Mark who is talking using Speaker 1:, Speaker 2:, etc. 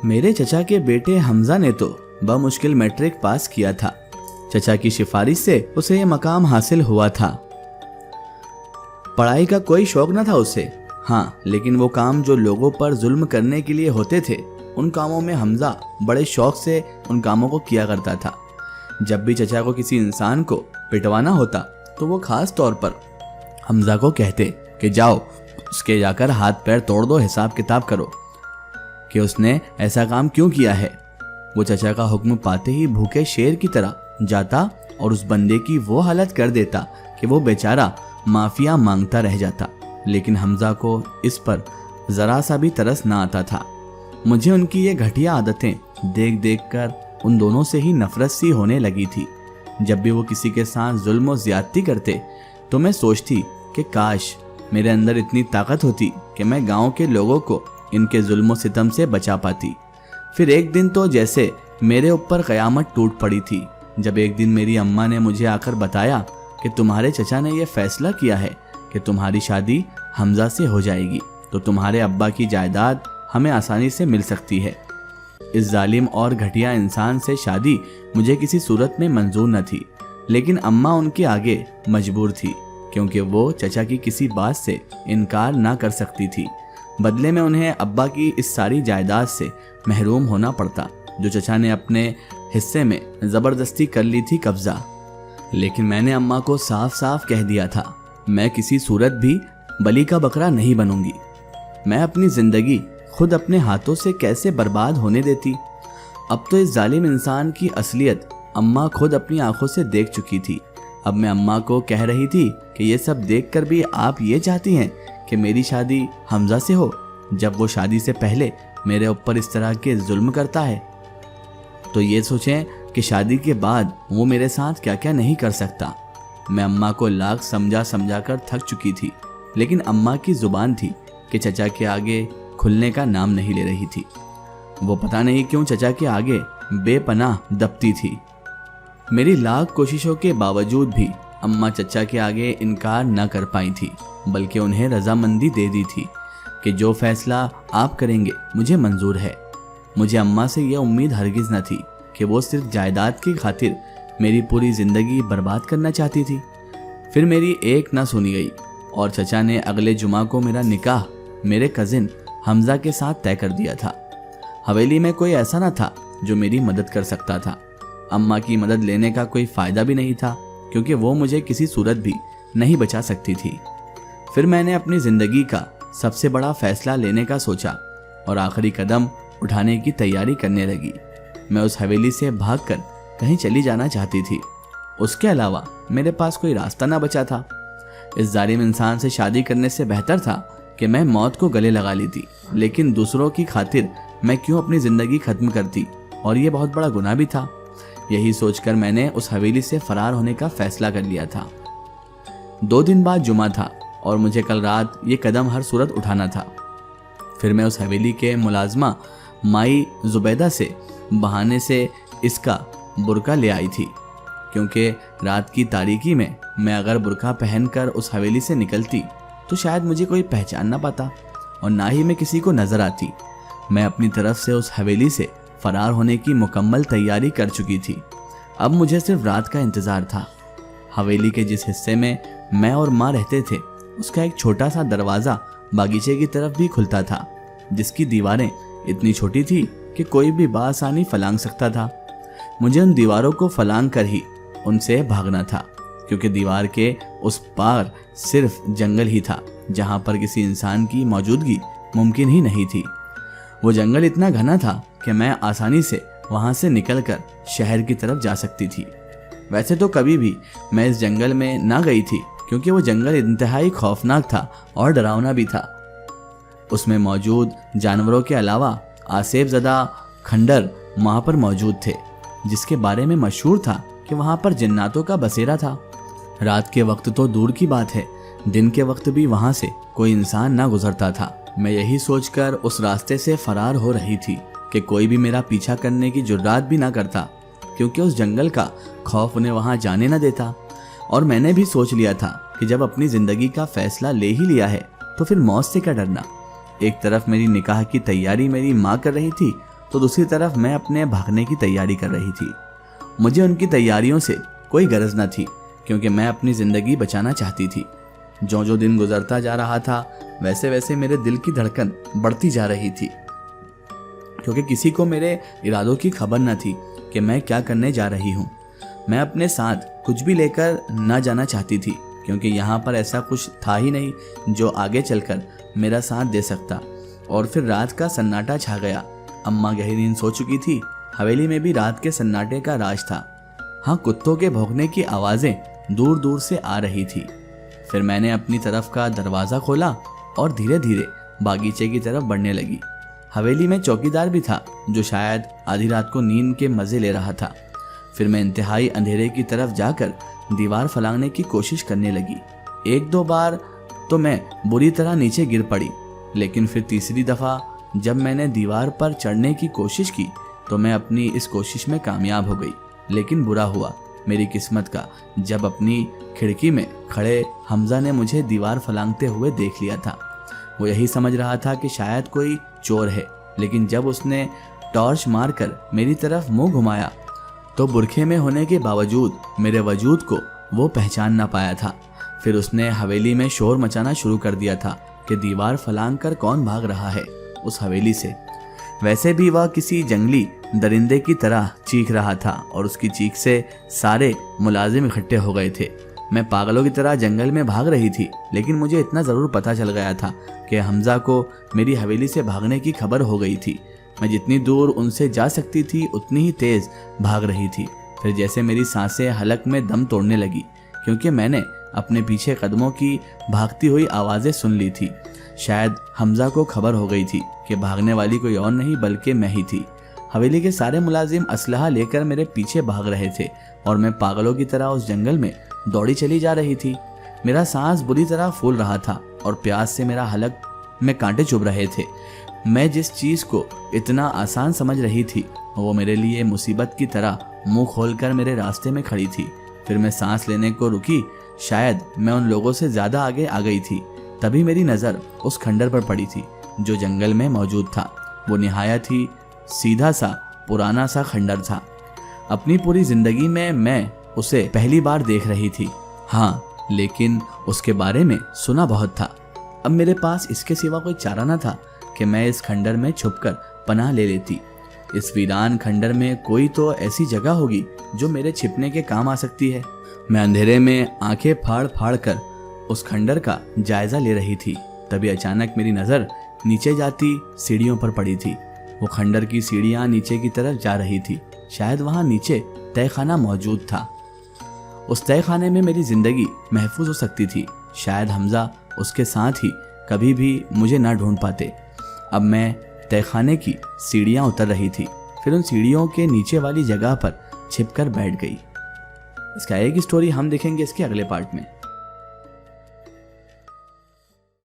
Speaker 1: मेरे चचा के बेटे हमजा ने तो बमुश्किल मैट्रिक पास किया था। चचा की सिफारिश से उसे ये मकाम हासिल हुआ था। पढ़ाई का कोई शौक न था उसे, हाँ, लेकिन वो काम जो लोगों पर जुल्म करने के लिए होते थे, उन कामों में हमजा बड़े शौक से उन कामों को किया करता था। जब भी चचा को किसी इंसान को पिटवाना होता तो वो खास तौर पर हमजा को कहते कि जाओ उसके जाकर हाथ पैर तोड़ दो, हिसाब किताब करो कि उसने ऐसा काम क्यों किया है। वो चचा का हुक्म पाते ही भूखे शेर की तरह जाता और उस बंदे की वो हालत कर देता कि वो बेचारा माफिया मांगता रह जाता। लेकिन हमजा को इस पर जरा सा भी तरस ना आता था। मुझे उनकी ये घटिया आदतें देख देख कर उन दोनों से ही नफरत सी होने लगी थी। जब भी वो किसी के साथ जुल्म और ज्यादती करते तो मैं सोचती कि काश मेरे अंदर इतनी ताकत होती कि मैं गांव के लोगों को इनके जुल्म सितम से बचा पाती। फिर एक दिन तो जैसे मेरे ऊपर कयामत टूट पड़ी थी, जब एक दिन मेरी अम्मा ने मुझे आकर बताया कि तुम्हारे चचा ने यह फैसला किया है कि तुम्हारी शादी हमजा से हो जाएगी तो तुम्हारे अब्बा की जायदाद हमें आसानी से मिल सकती है। इस जालिम और घटिया इंसान से शादी मुझे किसी सूरत में मंजूर न थी, लेकिन अम्मा उनके आगे मजबूर थी क्योंकि वो चचा की किसी बात से इनकार ना कर सकती थी। बदले में उन्हें अब्बा की इस सारी जायदाद से महरूम होना पड़ता जो चचा ने अपने हिस्से में ज़बरदस्ती कर ली थी कब्जा। लेकिन मैंने अम्मा को साफ साफ कह दिया था, मैं किसी सूरत भी बलि का बकरा नहीं बनूंगी। मैं अपनी ज़िंदगी खुद अपने हाथों से कैसे बर्बाद होने देती। अब तो इस जालिम इंसान की असलियत अम्मा खुद अपनी आंखों से देख चुकी थी। अब मैं अम्मा को कह रही थी कि ये सब देखकर भी आप ये चाहती हैं कि मेरी शादी हमजा से हो, जब वो शादी से पहले मेरे ऊपर इस तरह के जुल्म करता है। तो ये सोचें कि शादी के बाद वो मेरे साथ क्या क्या नहीं कर सकता। मैं अम्मा को लाख समझा समझा कर थक चुकी थी, लेकिन अम्मा की जुबान थी कि चचा के आगे खुलने का नाम नहीं ले रही थी। वो पता नहीं क्यों चचा के आगे बेपनाह दबती थी। मेरी लाख कोशिशों के बावजूद भी अम्मा चचा के आगे इनकार न कर पाई थी, बल्कि उन्हें रजामंदी दे दी थी कि जो फैसला आप करेंगे मुझे मंजूर है। मुझे अम्मा से यह उम्मीद हरगिज न थी कि वो सिर्फ जायदाद की खातिर मेरी पूरी जिंदगी बर्बाद करना चाहती थी। फिर मेरी एक न सुनी गई और चचा ने अगले जुमा को मेरा निकाह मेरे कजिन हमजा के साथ तय कर दिया था। हवेली में कोई ऐसा न था जो मेरी मदद कर सकता था। अम्मा की मदद लेने का कोई फायदा भी नहीं था क्योंकि वो मुझे किसी सूरत भी नहीं बचा सकती थी। फिर मैंने अपनी जिंदगी का सबसे बड़ा फैसला लेने का सोचा और आखिरी कदम उठाने की तैयारी करने लगी। मैं उस हवेली से भागकर कहीं चली जाना चाहती थी। उसके अलावा मेरे पास कोई रास्ता ना बचा था। इस जालिम इंसान से शादी करने से बेहतर था कि मैं मौत को गले लगा लेती, लेकिन दूसरों की खातिर मैं क्यों अपनी जिंदगी खत्म करती, और ये बहुत बड़ा गुनाह भी था। यही सोचकर मैंने उस हवेली से फरार होने का फैसला कर लिया था। 2 दिन बाद जुमा था और मुझे कल रात ये कदम हर सूरत उठाना था। फिर मैं उस हवेली के मुलाजमा माई जुबैदा से बहाने से इसका बुर्का ले आई थी, क्योंकि रात की तारीकी में मैं अगर बुर्का पहनकर उस हवेली से निकलती तो शायद मुझे कोई पहचान ना पाता और ना ही मैं किसी को नजर आती। मैं अपनी तरफ से उस हवेली से फरार होने की मुकम्मल तैयारी कर चुकी थी। अब मुझे सिर्फ रात का इंतजार था। हवेली के जिस हिस्से में मैं और माँ रहते थे उसका एक छोटा सा दरवाज़ा बागीचे की तरफ भी खुलता था, जिसकी दीवारें इतनी छोटी थी कि कोई भी बासानी फलांग सकता था। मुझे उन दीवारों को फलांग कर ही उनसे भागना था, क्योंकि दीवार के उस पार सिर्फ जंगल ही था जहाँ पर किसी इंसान की मौजूदगी मुमकिन ही नहीं थी। वो जंगल इतना घना था कि मैं आसानी से वहाँ से निकलकर शहर की तरफ जा सकती थी। वैसे तो कभी भी मैं इस जंगल में ना गई थी, क्योंकि वो जंगल इंतहाई खौफनाक था और डरावना भी था। उसमें मौजूद जानवरों के अलावा आसेब ज़दा खंडर वहाँ पर मौजूद थे, जिसके बारे में मशहूर था कि वहाँ पर जिन्नातों का बसेरा था। रात के वक्त तो दूर की बात है, दिन के वक्त भी वहाँ से कोई इंसान ना गुजरता था। मैं यही सोचकर उस रास्ते से फरार हो रही थी कि कोई भी मेरा पीछा करने की जुर्रात भी ना करता, क्योंकि उस जंगल का खौफ उन्हें वहाँ जाने न देता। और मैंने भी सोच लिया था कि जब अपनी ज़िंदगी का फैसला ले ही लिया है तो फिर मौत से क्या डरना। एक तरफ मेरी निकाह की तैयारी मेरी माँ कर रही थी तो दूसरी तरफ मैं अपने भागने की तैयारी कर रही थी। मुझे उनकी तैयारियों से कोई गरज न थी, क्योंकि मैं अपनी ज़िंदगी बचाना चाहती थी। जो जो दिन गुजरता जा रहा था वैसे वैसे मेरे दिल की धड़कन बढ़ती जा रही थी, क्योंकि किसी को मेरे इरादों की खबर न थी कि मैं क्या करने जा रही हूँ। मैं अपने साथ कुछ भी लेकर न जाना चाहती थी, क्योंकि यहाँ पर ऐसा कुछ था ही नहीं जो आगे चलकर मेरा साथ दे सकता। और फिर रात का सन्नाटा छा गया। अम्मा गहरी नींद सो चुकी थी। हवेली में भी रात के सन्नाटे का राज था। हाँ, कुत्तों के भौंकने की आवाज़ें दूर दूर से आ रही थी। फिर मैंने अपनी तरफ का दरवाज़ा खोला और धीरे धीरे बागीचे की तरफ बढ़ने लगी। हवेली में चौकीदार भी था, जो शायद आधी रात को नींद के मज़े ले रहा था। फिर मैं इंतहाई अंधेरे की तरफ जाकर दीवार फलांगने की कोशिश करने लगी। एक दो बार तो मैं बुरी तरह नीचे गिर पड़ी, लेकिन फिर तीसरी दफ़ा जब मैंने दीवार पर चढ़ने की कोशिश की तो मैं अपनी इस कोशिश में कामयाब हो गई। लेकिन बुरा हुआ मेरी किस्मत का जब अपनी खिड़की में खड़े हमजा ने मुझे दीवार फलांगते हुए देख लिया था। वो यही समझ रहा था कि शायद कोई चोर है, लेकिन जब उसने टॉर्च मारकर मेरी तरफ मुंह घुमाया तो बुरखे में होने के बावजूद मेरे वजूद को वो पहचान ना पाया था। फिर उसने हवेली में शोर मचाना शुरू कर दिया था कि दीवार फलांग कर कौन भाग रहा है उस हवेली से। वैसे भी वह किसी जंगली दरिंदे की तरह चीख रहा था और उसकी चीख से सारे मुलाजिम इकट्ठे हो गए थे। मैं पागलों की तरह जंगल में भाग रही थी, लेकिन मुझे इतना ज़रूर पता चल गया था कि हमजा को मेरी हवेली से भागने की खबर हो गई थी। मैं जितनी दूर उनसे जा सकती थी उतनी ही तेज़ भाग रही थी। फिर जैसे मेरी सांसें हलक में दम तोड़ने लगी, क्योंकि मैंने अपने पीछे कदमों की भागती हुई आवाज़ें सुन ली थी। शायद हमजा को खबर हो गई थी कि भागने वाली कोई और नहीं बल्कि मैं ही थी। हवेली के सारे मुलाजिम असलहा लेकर मेरे पीछे भाग रहे थे और मैं पागलों की तरह उस जंगल में दौड़ी चली जा रही थी। मेरा सांस बुरी तरह फूल रहा था और प्यास से मेरा हलक में कांटे चुभ रहे थे। मैं जिस चीज़ को इतना आसान समझ रही थी वो मेरे लिए मुसीबत की तरह मुंह खोलकर मेरे रास्ते में खड़ी थी। फिर मैं सांस लेने को रुकी। शायद मैं उन लोगों से ज़्यादा आगे आ गई थी। तभी मेरी नज़र उस खंडर पर पड़ी थी जो जंगल में मौजूद था। वो निहायत ही सीधा सा पुराना सा खंडर था। अपनी पूरी ज़िंदगी में मैं उसे पहली बार देख रही थी। हाँ, लेकिन उसके बारे में सुना बहुत था। अब मेरे पास इसके सिवा कोई चारा न था कि मैं इस खंडर में छुपकर पनाह ले लेती। इस वीरान खंडर में कोई तो ऐसी जगह होगी जो मेरे छिपने के काम आ सकती है। मैं अंधेरे में आंखें फाड़ फाड़ कर उस खंडर का जायजा ले रही थी। तभी अचानक मेरी नज़र नीचे जाती सीढ़ियों पर पड़ी थी। वो खंडर की सीढ़ियाँ नीचे की तरफ जा रही थी। शायद वहाँ नीचे तहखाना मौजूद था। उस तहखाने में मेरी ज़िंदगी महफूज हो सकती थी। शायद हमजा उसके साथ ही कभी भी मुझे ना ढूंढ पाते। अब मैं तहखाने की सीढ़ियाँ उतर रही थी। फिर उन सीढ़ियों के नीचे वाली जगह पर छिपकर बैठ गई। इसका एक स्टोरी हम देखेंगे इसके अगले पार्ट में।